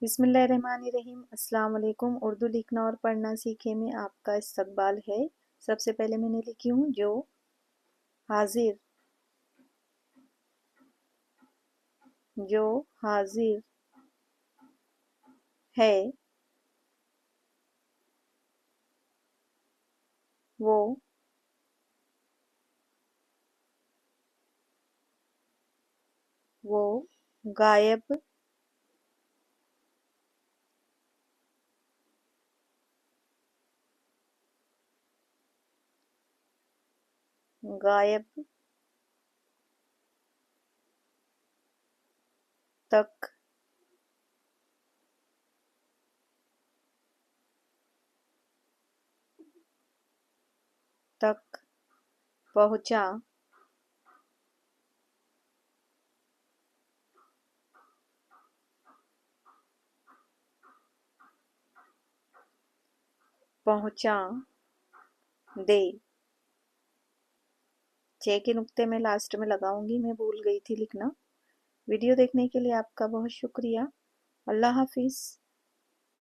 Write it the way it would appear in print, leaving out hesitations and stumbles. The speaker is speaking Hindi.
बिस्मिल्लाहिर्रहमानिर्रहीम। अस्सलाम वालेकुम। उर्दू लिखना और पढ़ना सीखे में आपका इस्तकबाल है। सबसे पहले मैंने लिखी हूँ जो हाजिर। जो हाजिर है वो वो गायब गायब तक तक पहुँचा पहुँचा दे। चे के नुक्ते में लास्ट में लगाऊंगी, मैं भूल गई थी लिखना। वीडियो देखने के लिए आपका बहुत शुक्रिया। अल्लाह हाफिज़।